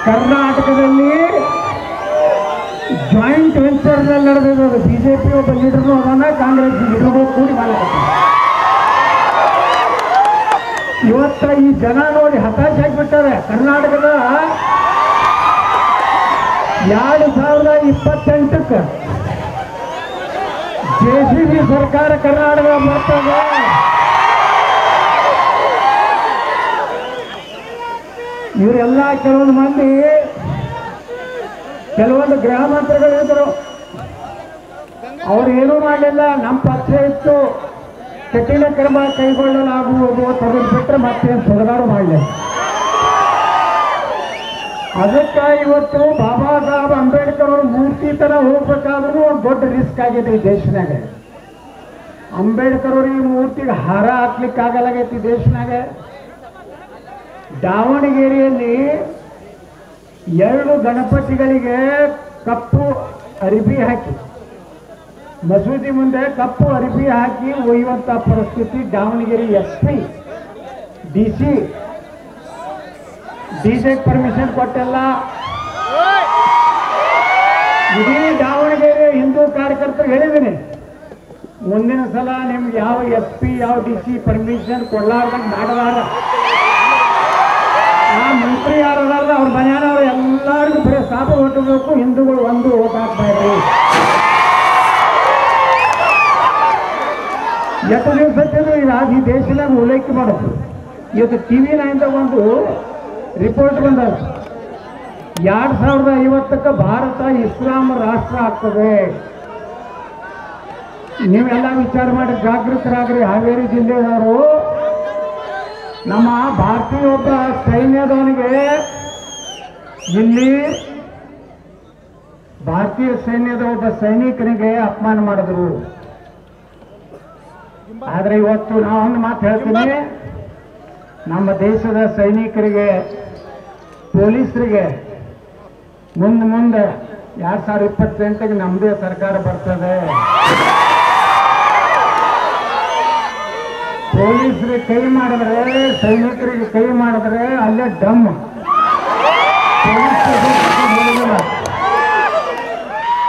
ಕರ್ನಾಟಕದಲ್ಲಿ joint ವೆಂಚರ್ನಲ್ಲಿ ನಡೆದಿರೋದು. BJP ಒಬ್ಬ ಲೀಡರ್ನು ಅದಾನ, ಕಾಂಗ್ರೆಸ್ ಲೀಡರ್ಗಳು ಕೂಡಿ ಮಾಡಕತ್ತಾರೆ. ಇವತ್ತ ಈ ಜನ ನೋಡಿ ಹತಾಶೆ ಆಗಿಬಿಟ್ಟಾರೆ. ಕರ್ನಾಟಕದ 2028ಕ್ಕೆ JCB ಸರ್ಕಾರ ಕರ್ನಾಟಕ ಬರ್ತದೆ. ಇವರೆಲ್ಲ ಕೆಲವೊಂದು ಮಂದಿ ಕೆಲವೊಂದು ಗೃಹ ಮಂತ್ರಿಗಳು ಇದ್ರು, ಅವ್ರು ಏನೂ ಮಾಡಲಿಲ್ಲ. ನಮ್ಮ ಪಕ್ಷ ಇತ್ತು, ಕಠಿಣ ಕ್ರಮ ಕೈಗೊಳ್ಳಲಾಗುವುದು ತೆಗೆದು ಬಿಟ್ಟರೆ ಮತ್ತೇನು ಸುಧಾರಣೆ ಮಾಡಲಿಲ್ಲ. ಅದಕ್ಕೆ ಇವತ್ತು ಬಾಬಾ ಸಾಹೇಬ್ ಅಂಬೇಡ್ಕರ್ ಅವ್ರ ಮೂರ್ತಿ ತರ ಹೋಗ್ಬೇಕಾದ್ರೂ ಒಂದು ದೊಡ್ಡ ರಿಸ್ಕ್ ಆಗಿದೆ ಈ ದೇಶನಾಗ. ಅಂಬೇಡ್ಕರ್ ಅವ್ರಿಗೆ ಮೂರ್ತಿಗೆ ಹಾರ ಹಾಕ್ಲಿಕ್ಕೆ ಆಗಲಾಗೈತಿ ದೇಶನಾಗ. ದಾವಣಗೆರೆಯಲ್ಲಿ 2 ಗಣಪತಿಗಳಿಗೆ ಕಪ್ಪು ಅರಿಬಿ ಹಾಕಿ, ಮಸೂದಿ ಮುಂದೆ ಕಪ್ಪು ಅರಿಬಿ ಹಾಕಿ ಒಯ್ಯುವಂತ ಪರಿಸ್ಥಿತಿ ದಾವಣಗೆರೆ SP DC ಪರ್ಮಿಷನ್ ಕೊಟ್ಟಿಲ್ಲ. ಇಡೀ ದಾವಣಗೆರೆ ಹಿಂದೂ ಕಾರ್ಯಕರ್ತರು ಹೇಳಿದ್ದೀನಿ, ಮುಂದಿನ ಸಲ ನಿಮ್ಗೆ ಯಾವ SP ಯಾವ DC ಪರ್ಮಿಷನ್ ಕೊಡ್ಲಾರ್ದಂಗೆ ಮಾಡಲಾರ. ಆ ಮಂತ್ರಿ ಯಾರದಾರ ಅವ್ರ ಮನೆಯವರು ಎಲ್ಲರಿಗೂ ಬರೀ ಸಾಪ ಹೊಟ್ಟಬೇಕು, ಹಿಂದೂಗಳು ಒಂದು ಓಟ್ ಹಾಕ್ಬಾರ್ದು. ಎಷ್ಟು ದಿವಸ ಈ ದೇಶದಾಗ ಉಲ್ಲೇಖ ಮಾಡೋದು. ಇವತ್ತು TV9 ಒಂದು ರಿಪೋರ್ಟ್ ಬಂದ, 2050ಕ್ಕೆ ಭಾರತ ಇಸ್ಲಾಂ ರಾಷ್ಟ್ರ ಆಗ್ತದೆ. ನೀವೆಲ್ಲ ವಿಚಾರ ಮಾಡಿ ಜಾಗೃತರಾಗ್ರಿ. ಹಾವೇರಿ ಜಿಲ್ಲೆಯವರು ನಮ್ಮ ಭಾರತೀಯ ಒಬ್ಬ ಸೈನ್ಯದವನಿಗೆ ಇಲ್ಲಿ ಭಾರತೀಯ ಸೈನ್ಯದ ಒಬ್ಬ ಸೈನಿಕನಿಗೆ ಅಪಮಾನ ಮಾಡಿದ್ರು. ಆದ್ರೆ ಇವತ್ತು ನಾವು ಒಂದು ಮಾತು ಹೇಳ್ತೀನಿ, ನಮ್ಮ ದೇಶದ ಸೈನಿಕರಿಗೆ ಪೊಲೀಸರಿಗೆ ಮುಂದೆ 2028ಕ್ಕೆ ನಮ್ಮದೇ ಸರ್ಕಾರ ಬರ್ತದೆ. ಪೊಲೀಸರಿಗೆ ಕೈ ಮಾಡಿದ್ರೆ, ಸೈನಿಕರಿಗೆ ಕೈ ಮಾಡಿದ್ರೆ ಅಲ್ಲೇ ಡಮ್. ಪೊಲೀಸ್